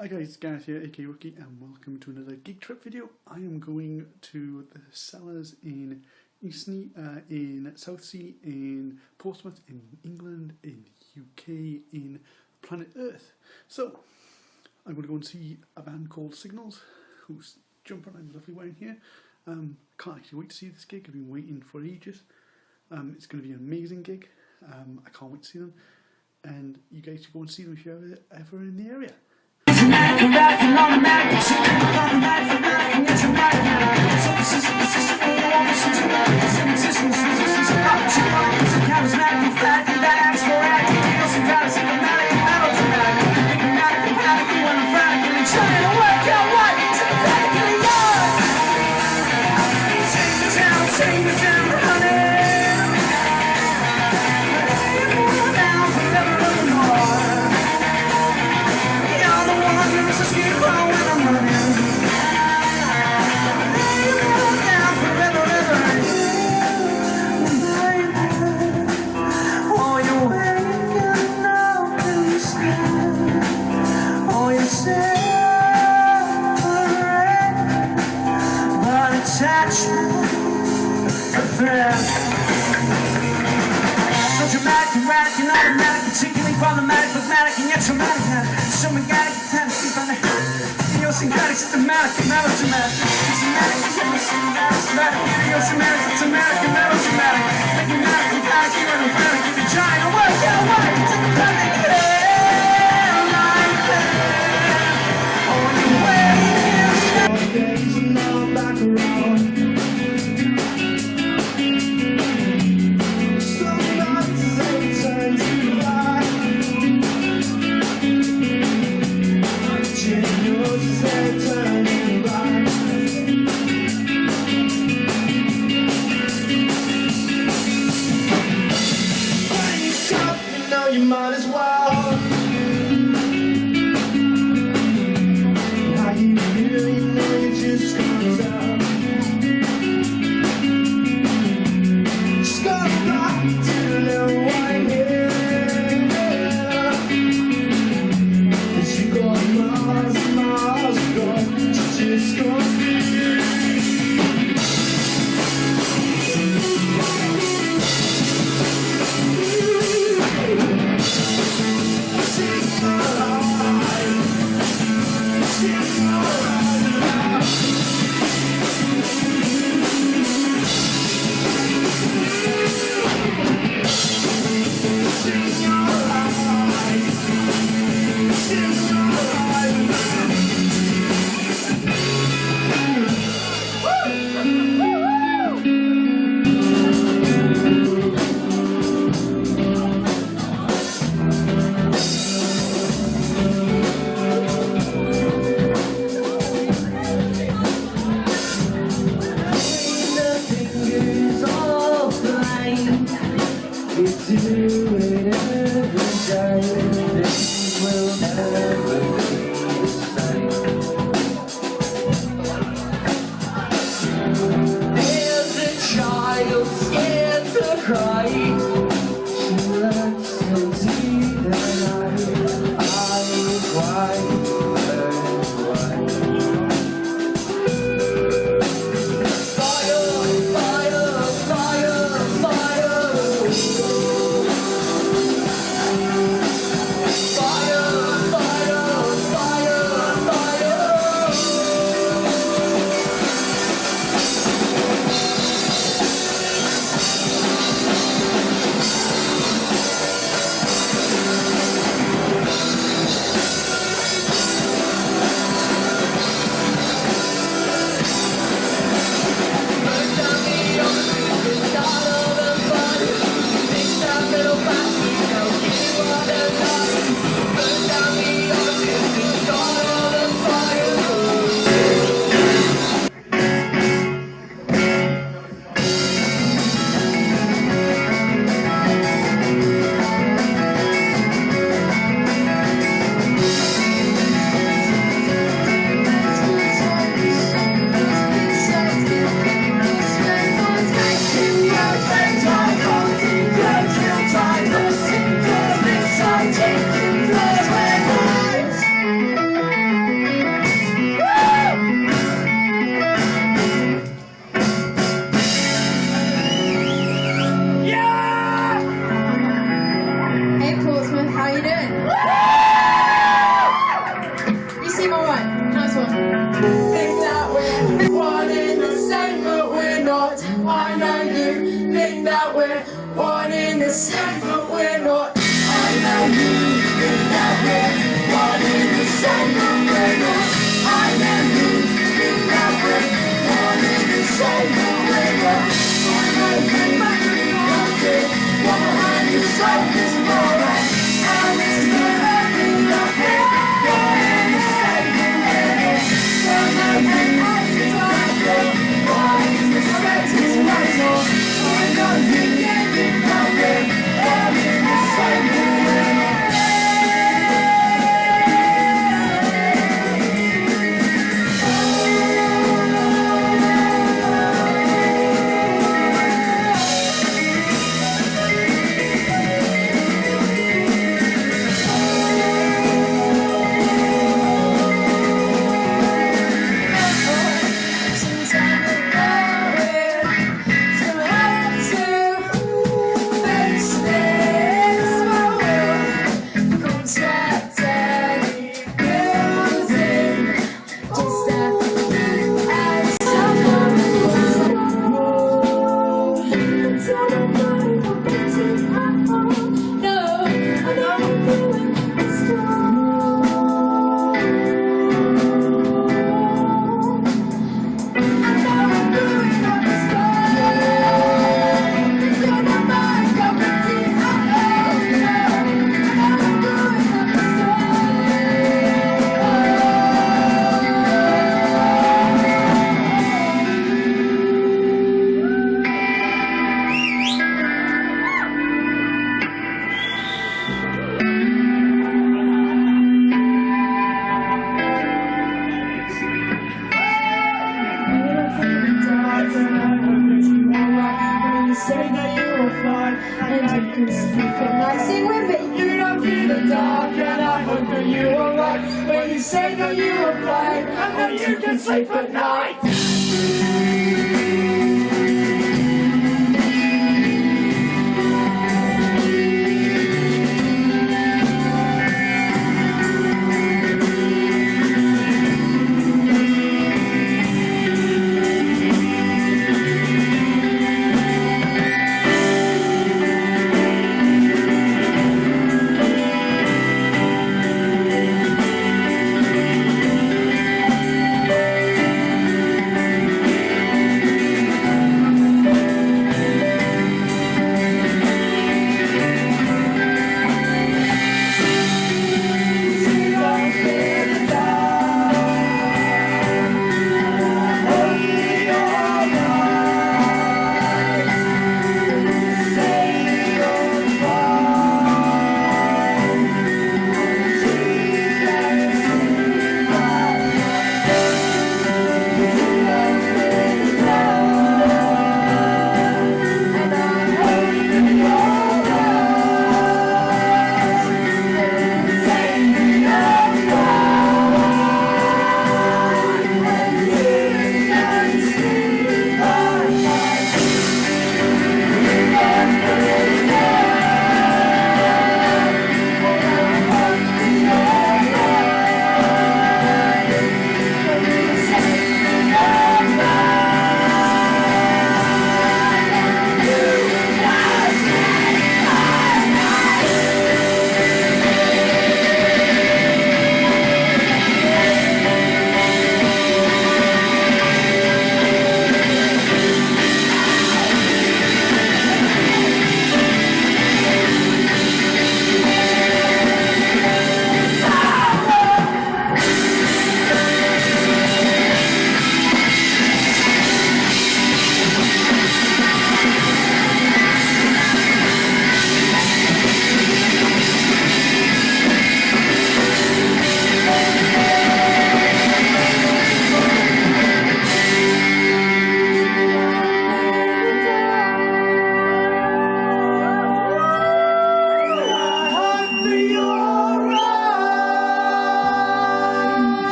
Hi guys, Gareth here, aka Rookie, and welcome to another Geek Trip video. I am going to the Cellars in Eastney, in Southsea, in Portsmouth, in England, in the UK, in planet Earth. So, I'm going to go and see a band called Signals, who's jumping around lovely wearing here. Can't actually wait to see this gig. I've been waiting for ages. It's going to be an amazing gig. I can't wait to see them. And you guys should go and see them if you're ever in the area. So dramatic, erratic, and automatic, particularly problematic, phlegmatic, and yet traumatic. So mechanic, fantasy, idiosyncratic, systematic, melodramatic, systematic, idiosyncratic, systematic, melodramatic, enigmatic, emphatic, irreverent, give me giant, work out right, to the planet, like that. Oh, you waiting, now back around. You might as well. How you feel, you know you just comes out. Just go back to the white hair. And she got miles and miles ago. She just got same, but we're not. I know you think that we're one in the same, but we're not. I know you think that we're one in the same, but we're not. I know you want it, behind the surface more. And it's gonna be okay. One in the same, but we're not. So now you think that we're one in the same, but we're not. I know you think that we're one in the same, but we're not. Say that you will fly and you can sleep at night. Sing with me. You don't feel the dark and I hope that you are right when you say that you will fly and that you can sleep at night.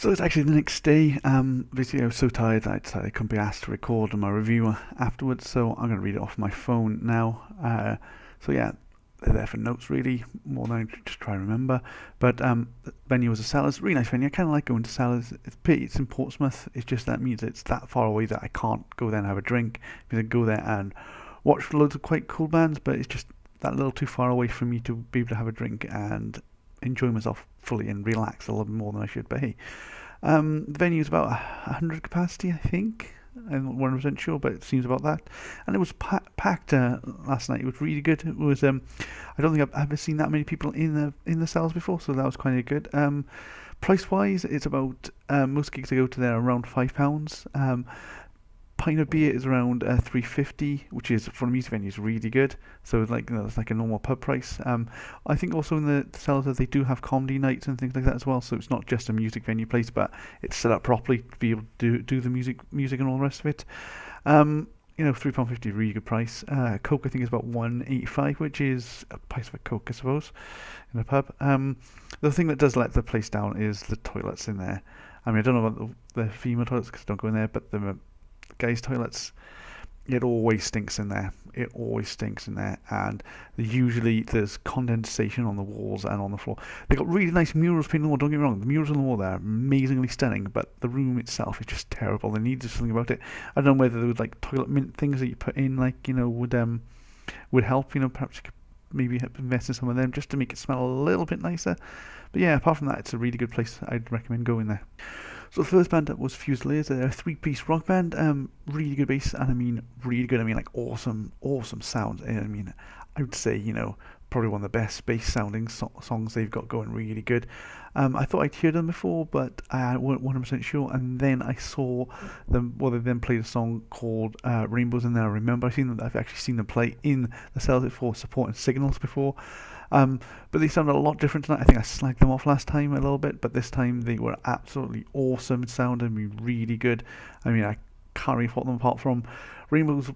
So it's actually the next day. Basically, I was so tired that I decided I couldn't be asked to record my review afterwards, so I'm going to read it off my phone now. So yeah, they're there for notes really, more than I just try to remember. But the venue was a Cellars, really nice venue. I kind of like going to Cellars. It's in Portsmouth. It's just that means it's that far away that I can't go there and have a drink. Because I go there and watch loads of quite cool bands, but it's just that little too far away for me to be able to have a drink and enjoy myself fully and relax a little bit more than I should. But hey, the venue is about 100 capacity, I think. I'm not 100% sure, but it seems about that. And it was packed last night. It was really good. It was I don't think I've ever seen that many people in the Cellars before, so that was kind of good. Price wise, it's about most gigs I go to there are around £5. Pint of beer is around $3.50, which is for a music venue is really good. So it's like it's like a normal pub price. I think also in the Cellars they do have comedy nights and things like that as well. So it's not just a music venue place, but it's set up properly to be able to do the music and all the rest of it. £3.50 really good price. Coke I think is about £1.85, which is a price of a Coke I suppose in a pub. The thing that does let the place down is the toilets in there. I mean I don't know about the female toilets because I don't go in there, but the guys' toilets, it always stinks in there. And usually there's condensation on the walls and on the floor. They've got really nice murals painted on the wall, don't get me wrong. The murals on the wall there are amazingly stunning, but the room itself is just terrible. They need to do something about it. I don't know whether there would like toilet mint things that you put in, like, would help, perhaps you could maybe invest in some of them just to make it smell a little bit nicer. But yeah, apart from that, it's a really good place. I'd recommend going there. So the first band up was Cellars. They're a 3-piece rock band. Really good bass, and I mean really good. I mean like awesome sounds. I mean, I would say probably one of the best bass sounding songs they've got going. Really good. I thought I'd heard them before, but I wasn't 100% sure. And then I saw them. Well, they then played a song called Rainbows in there. I remember I've actually seen them play in the Cellars before, supporting Signals before. But they sounded a lot different tonight. I think I slagged them off last time a little bit, but this time they were absolutely awesome. It sounded really good. I mean, I can't really fault them apart from Rainbows.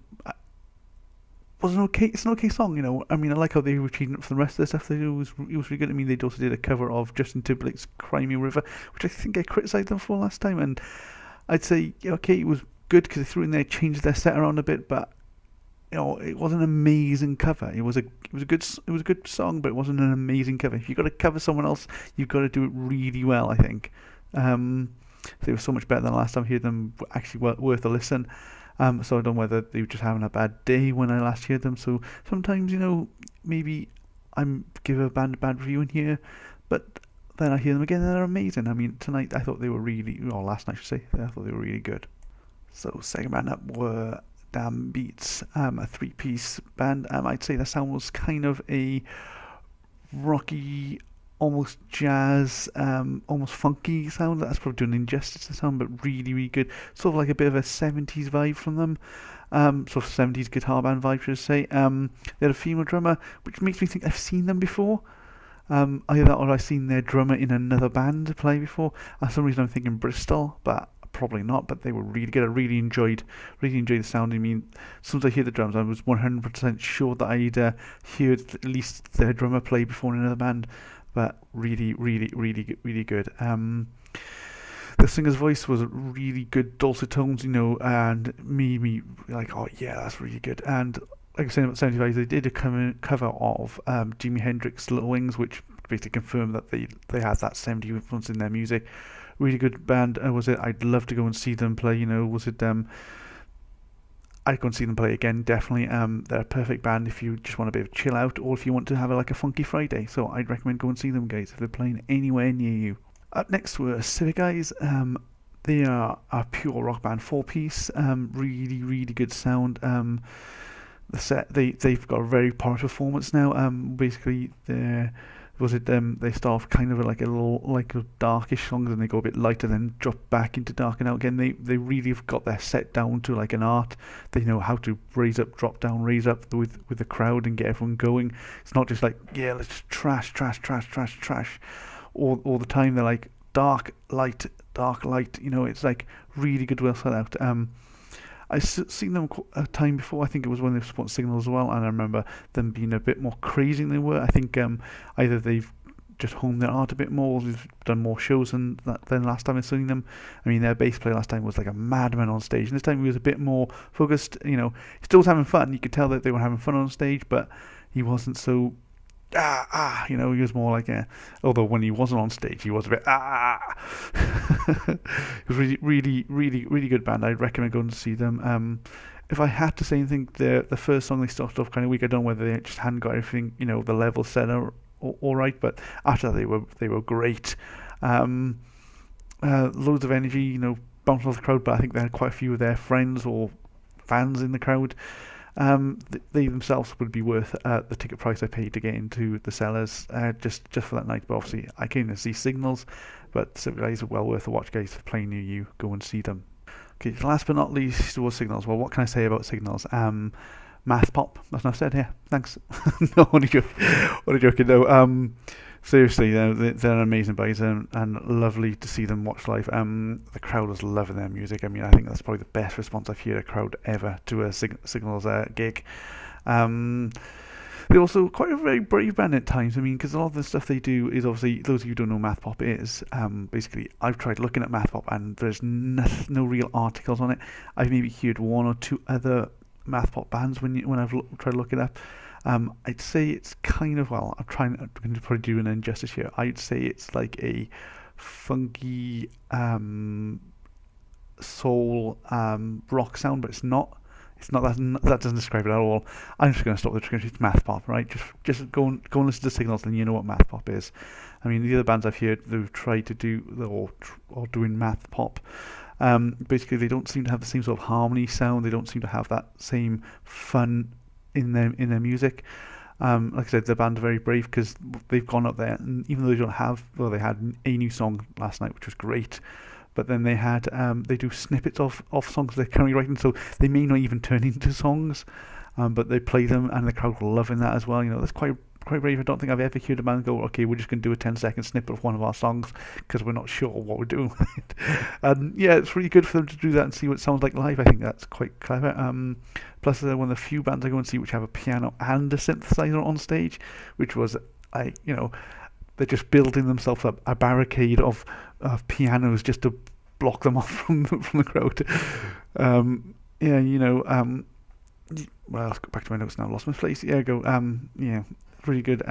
Was it's an okay song, I mean, I like how they were treating it for the rest of the stuff they do. It was really good. I mean, they also did a cover of Justin Timberlake's Cry Me a River, which I think I criticised them for last time, and I'd say, okay, it was good because they threw in there, changed their set around a bit, but it wasn't an amazing cover. It was a good song, but it wasn't an amazing cover. If you've got to cover someone else, you've got to do it really well, I think. They were so much better than the last time I heard them, actually worth a listen. So I don't know whether they were just having a bad day when I last heard them. So sometimes, maybe I'm give a band a bad review in here, but then I hear them again and they're amazing. I mean, tonight I thought they were last night I should say, I thought they were really good. So second band up were Damn Beats, a 3-piece band. I'd say the sound was kind of a rocky, almost jazz, almost funky sound. That's probably doing injustice to the sound, but really, really good. Sort of like a bit of a 70s vibe from them. Sort of 70s guitar band vibe, should I say. They had a female drummer, which makes me think I've seen them before. Either that or I've seen their drummer in another band play before. For some reason I'm thinking Bristol, but probably not. But they were really good. I really enjoyed the sound. I mean, as soon as I hear the drums, I was 100% sure that I'd heard at least their drummer play before in another band. But really, really, really, really good. The singer's voice was really good, dulcet tones, and me like, oh yeah, that's really good. And like I said about 75, they did a cover of Jimi Hendrix's Little Wings, which basically confirmed that they had that 70s influence in their music. Really good band. Was it? I'd love to go and see them play. Was it? I'd go and see them play again, definitely. They're a perfect band if you just want a bit of chill out, or if you want to have a funky Friday. So I'd recommend go and see them, guys, if they're playing anywhere near you. Up next were Civic Guys. They are a pure rock band, 4-piece. Really, really good sound. The set they've got a very powerful performance now. Basically, they start off kind of like a darkish songs, and they go a bit lighter, then drop back into dark and out again. They really have got their set down to like an art. They know how to raise up, drop down, raise up with the crowd and get everyone going. It's not just like, yeah, let's just trash all the time. They're like dark, light. It's like really good, well set out. I've seen them a time before. I think it was when they were supporting Signal as well, and I remember them being a bit more crazy than they were. I think either they've just honed their art a bit more. They've done more shows than last time I've seen them. I mean, their bass player last time was like a madman on stage, and this time he was a bit more focused. You know, he still was having fun. You could tell that they were having fun on stage, but he wasn't so you know, he was more like although when he wasn't on stage, he was a bit It was really good band. I'd recommend going to see them. If I had to say anything, the first song they started off kind of weak. I don't know whether they just hadn't got everything, you know, the level set all right, but after that they were great. Loads of energy, you know, bounced off the crowd, but I think they had quite a few of their friends or fans in the crowd. They themselves would be worth the ticket price I paid to get into the Cellars just for that night. But obviously I came to see Signals, but some guys are well worth a watch, guys. If playing near you, go and see them. Okay, last but not least was Signals. Well, what can I say about Signals? Math pop. That's enough said. Yeah, thanks. No, only joking. No, seriously, they're amazing guys and lovely to see them watch live. The crowd was loving their music. I mean, I think that's probably the best response I've heard a crowd ever to a Signals gig. They're also quite a very brave band at times. I mean, because a lot of the stuff they do is obviously, those of you who don't know Math Pop is, basically, I've tried looking at Math Pop and there's no real articles on it. I've maybe heard one or two other Math Pop bands when I've tried to look it up. I'd say it's kind of, well, I'm going to probably do an injustice here. I'd say it's like a funky soul rock sound, but it's not. It's not that doesn't describe it at all. I'm just going to stop the description. It's Math Pop, right? Just go and listen to Signals, and you know what Math Pop is. I mean, the other bands I've heard who've tried to do or doing Math Pop, basically they don't seem to have the same sort of harmony sound. They don't seem to have that same fun in their music. Like I said, the band are very brave because they've gone up there, and even though they don't have, well, they had a new song last night, which was great. But then they had they do snippets of songs they're currently writing, so they may not even turn into songs, but they play them, and the crowd were loving that as well. You know, that's quite brave. I don't think I've ever heard a band go, okay, we're just going to do a 10-second snippet of one of our songs because we're not sure what we're doing with it. And yeah, it's really good for them to do that and see what it sounds like live. I think that's quite clever. Plus, they're one of the few bands I go and see which have a piano and a synthesizer on stage, which was, they're just building themselves up a barricade of pianos just to block them off from the crowd. Well, let's go back to my notes now. Lost my place. Yeah, really good.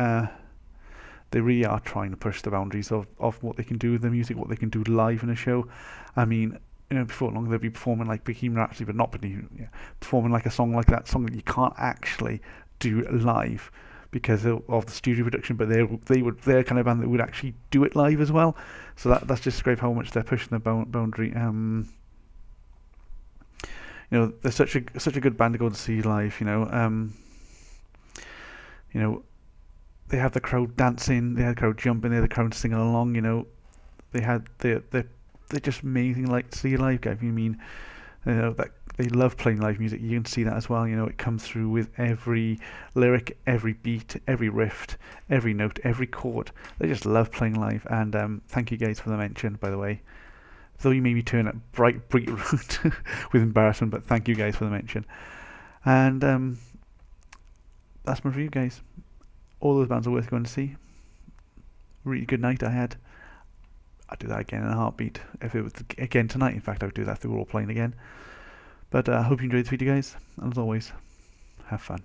They really are trying to push the boundaries of what they can do with the music, what they can do live in a show. I mean, before long they'll be performing like Bohemian Rhapsody, but not performing like a song like that, song that you can't actually do live because of the studio production, but they're kind of band that would actually do it live as well. So that's just great how much they're pushing the boundary. They're such a good band to go and see live. They have the crowd dancing, they had the crowd jumping, they had the crowd singing along. They're just amazing, like to see live guys. That they love playing live music. You can see that as well. It comes through with every lyric, every beat, every riff, every note, every chord. They just love playing live. And thank you guys for the mention, by the way. Though you made me turn at bright root with embarrassment, but thank you guys for the mention. And that's my review, guys. All those bands are worth going to see. Really good night I had. I'd do that again in a heartbeat. If it was again tonight, in fact, I would do that if they were all playing again. But I hope you enjoyed this video, guys. And as always, have fun.